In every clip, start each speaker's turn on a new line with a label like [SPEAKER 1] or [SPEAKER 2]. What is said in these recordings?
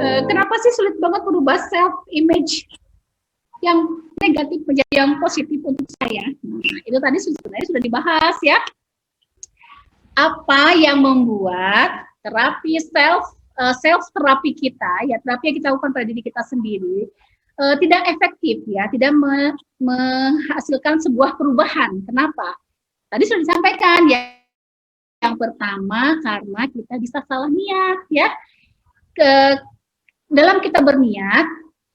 [SPEAKER 1] Kenapa sih sulit banget merubah self image yang negatif menjadi yang positif untuk saya? Nah, itu tadi sebenarnya sudah dibahas ya. Apa yang membuat terapi self terapi kita, ya terapi yang kita lakukan pada diri kita sendiri, tidak efektif ya, tidak menghasilkan sebuah perubahan. Kenapa? Tadi sudah disampaikan ya. Yang pertama karena kita bisa salah niat ya. Dalam kita berniat,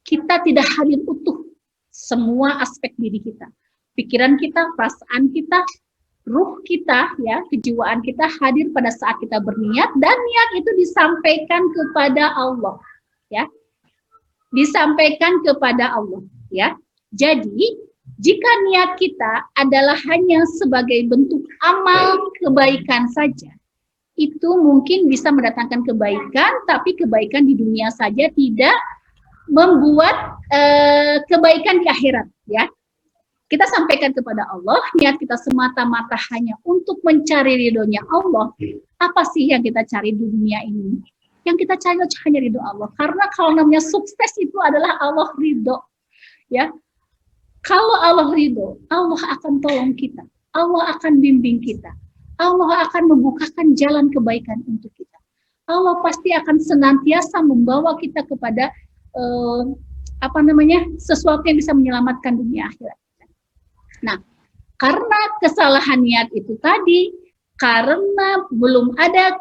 [SPEAKER 1] kita tidak hadir utuh semua aspek diri kita. Pikiran kita, perasaan kita, ruh kita, ya, kejiwaan kita hadir pada saat kita berniat, dan niat itu disampaikan kepada Allah, ya. Disampaikan kepada Allah, ya. Jadi, jika niat kita adalah hanya sebagai bentuk amal kebaikan saja, itu mungkin bisa mendatangkan kebaikan, tapi kebaikan di dunia saja, tidak membuat kebaikan di akhirat, ya. Kita sampaikan kepada Allah, niat kita semata-mata hanya untuk mencari ridhonya Allah. Apa sih yang kita cari di dunia ini? Yang kita cari hanya ridho Allah. Karena kalau namanya sukses itu adalah Allah ridho, ya. Kalau Allah ridho, Allah akan tolong kita, Allah akan bimbing kita, Allah akan membukakan jalan kebaikan untuk kita. Allah pasti akan senantiasa membawa kita kepada sesuatu yang bisa menyelamatkan dunia akhirat. Nah, karena kesalahan niat itu tadi, karena belum ada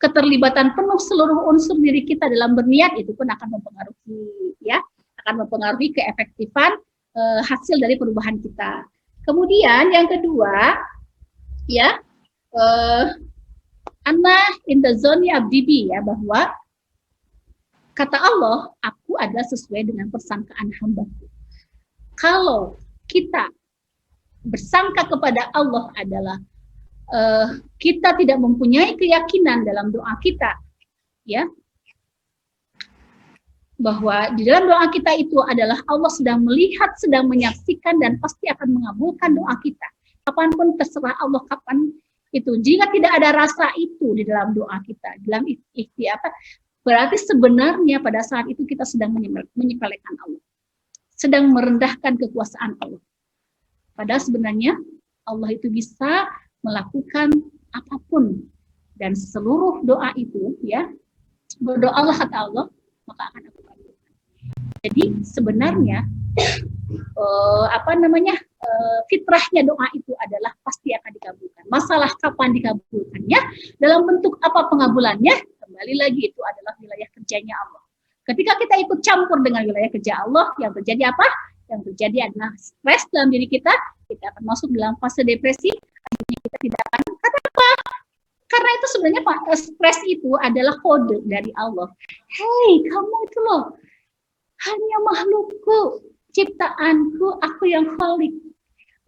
[SPEAKER 1] keterlibatan penuh seluruh unsur diri kita dalam berniat, itu pun akan mempengaruhi, ya, akan mempengaruhi keefektifan hasil dari perubahan kita. Kemudian yang kedua, ya, Anna in the zone abdibi, ya, bahwa kata Allah, aku adalah sesuai dengan persangkaan hambaku. Kalau kita bersangka kepada Allah adalah kita tidak mempunyai keyakinan dalam doa kita, ya, bahwa di dalam doa kita itu adalah Allah sedang melihat, sedang menyaksikan, dan pasti akan mengabulkan doa kita. Kapanpun terserah Allah kapan itu. Jika tidak ada rasa itu di dalam doa kita, dalam berarti sebenarnya pada saat itu kita sedang menyepelekan Allah, sedang merendahkan kekuasaan Allah. Padahal sebenarnya Allah itu bisa melakukan apapun, dan seluruh doa itu, ya, berdoalah kata Allah, maka akan aku kabulkan. Jadi sebenarnya fitrahnya doa itu adalah pasti akan dikabulkan. Masalah kapan dikabulkannya, dalam bentuk apa pengabulannya, kembali lagi itu adalah wilayah kerjanya Allah. Ketika kita ikut campur dengan wilayah kerja Allah, yang terjadi apa? Yang terjadi adalah stres dalam diri kita akan masuk dalam fase depresi, akhirnya kita tidak akan, kenapa? Karena itu sebenarnya stres itu adalah kode dari Allah. Hei, kamu itu loh, hanya makhlukku, ciptaanku, aku yang khalik.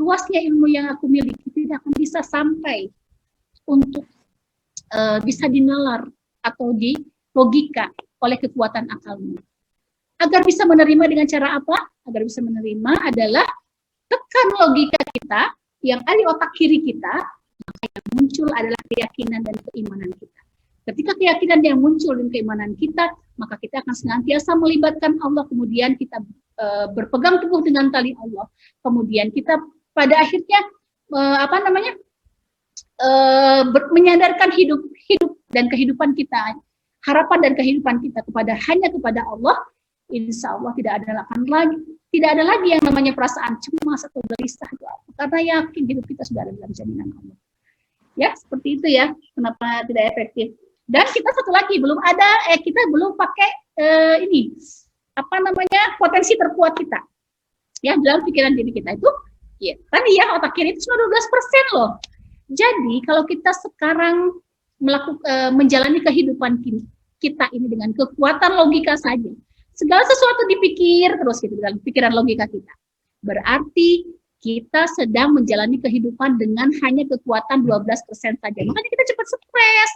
[SPEAKER 1] Luasnya ilmu yang aku miliki tidak akan bisa sampai untuk bisa dinalar atau di logika oleh kekuatan akalmu. Agar bisa menerima dengan cara apa? Agar bisa menerima adalah tekan logika kita yang ada di otak kiri kita, maka yang muncul adalah keyakinan dan keimanan kita. Ketika keyakinan yang muncul dan keimanan kita, maka kita akan senantiasa melibatkan Allah, kemudian kita berpegang teguh dengan tali Allah, kemudian kita pada akhirnya menyadarkan hidup dan kehidupan kita, harapan dan kehidupan kita hanya kepada Allah. Insya Allah tidak ada lagi yang namanya perasaan cemas atau gelisah, karena yakin hidup kita sudah ada dalam jaminan Allah. Ya, seperti itu ya, kenapa tidak efektif. Dan kita satu lagi kita belum pakai potensi terkuat kita, ya, dalam pikiran diri kita itu, ya, tadi ya, otak kiri itu cuma 12% loh. Jadi kalau kita sekarang menjalani kehidupan kita ini dengan kekuatan logika saja, segala sesuatu dipikir terus gitu dalam pikiran logika kita, berarti kita sedang menjalani kehidupan dengan hanya kekuatan 12% saja. Makanya kita cepat stres.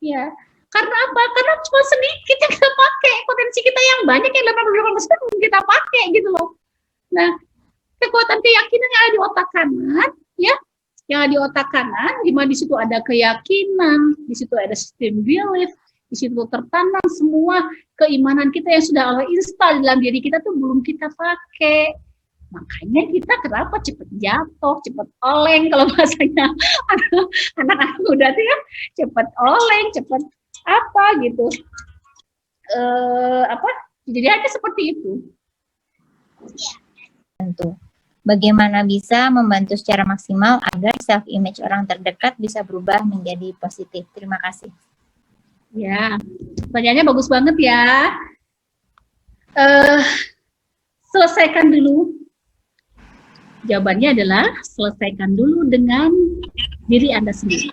[SPEAKER 1] Ya. Karena apa? Karena cuma sedikit yang kita pakai. Potensi kita yang banyak, yang 88% kita pakai gitu loh. Nah, kekuatan keyakinan yang ada di otak kanan, ya, yang ada di otak kanan, di mana di situ ada keyakinan, di situ ada sistem belief, di di situ tertanam semua keimanan kita yang sudah Allah install dalam diri kita tuh belum kita pakai. Makanya kita kenapa cepet jatuh, cepet oleng kalau bahasanya anak-anak muda tuh ya, cepet oleng, cepet apa gitu. Apa? Jadi hanya seperti itu.
[SPEAKER 2] Tentu. Bagaimana bisa membantu secara maksimal agar self-image orang terdekat bisa berubah menjadi positif? Terima kasih.
[SPEAKER 1] Ya, pertanyaannya bagus banget ya. Selesaikan dulu. Jawabannya adalah selesaikan dulu dengan diri Anda sendiri.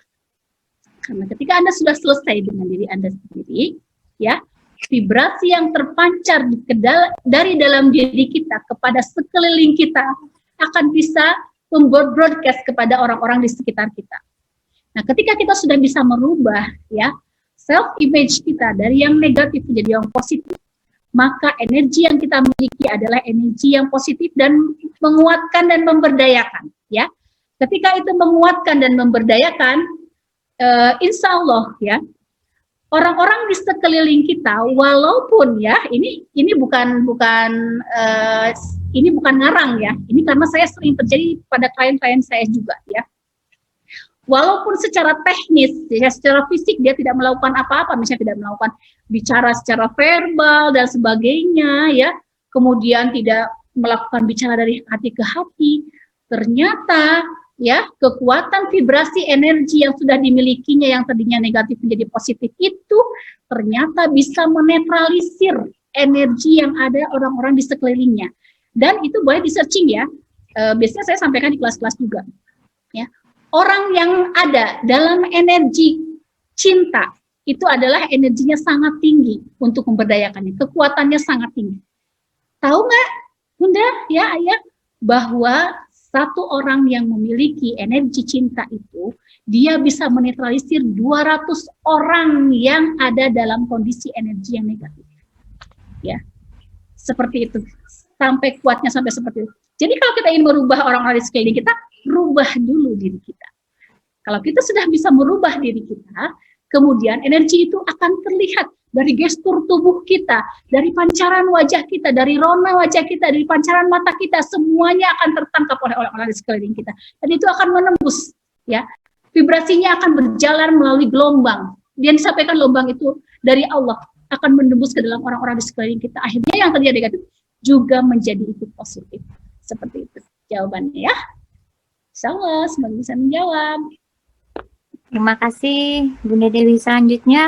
[SPEAKER 1] Karena ketika Anda sudah selesai dengan diri Anda sendiri, ya, vibrasi yang terpancar dari dalam diri kita kepada sekeliling kita akan bisa membroadcast kepada orang-orang di sekitar kita. Nah, ketika kita sudah bisa merubah ya self image kita dari yang negatif menjadi yang positif, maka energi yang kita miliki adalah energi yang positif dan menguatkan dan memberdayakan. Ya, ketika itu menguatkan dan memberdayakan, insya Allah ya orang-orang di sekeliling kita, walaupun ya ini bukan ngarang ya, ini karena saya sering terjadi pada klien-klien saya juga ya. Walaupun secara teknis, ya, secara fisik dia tidak melakukan apa-apa, misalnya tidak melakukan bicara secara verbal dan sebagainya ya, kemudian tidak melakukan bicara dari hati ke hati, ternyata ya kekuatan vibrasi energi yang sudah dimilikinya yang tadinya negatif menjadi positif itu ternyata bisa menetralisir energi yang ada orang-orang di sekelilingnya. Dan itu boleh di searching ya, biasanya saya sampaikan di kelas-kelas juga ya. Orang yang ada dalam energi cinta itu adalah energinya sangat tinggi untuk memberdayakannya, kekuatannya sangat tinggi. Tahu nggak Bunda ya Ayah, bahwa satu orang yang memiliki energi cinta itu, dia bisa menetralisir 200 orang yang ada dalam kondisi energi yang negatif. Ya, seperti itu. Sampai kuatnya sampai seperti itu. Jadi kalau kita ingin merubah orang-orang di sekeliling kita, rubah dulu diri kita. Kalau kita sudah bisa merubah diri kita, kemudian energi itu akan terlihat dari gestur tubuh kita, dari pancaran wajah kita, dari rona wajah kita, dari pancaran mata kita, semuanya akan tertangkap oleh orang-orang di sekeliling kita. Dan itu akan menembus, ya. Vibrasinya akan berjalan melalui gelombang. Dia disampaikan gelombang itu dari Allah akan menembus ke dalam orang-orang di sekeliling kita. Akhirnya yang terjadi negatif juga menjadi ikut positif. Seperti itu jawabannya ya. Insyaallah semoga bisa menjawab.
[SPEAKER 2] Terima kasih Bunda Dewi. Selanjutnya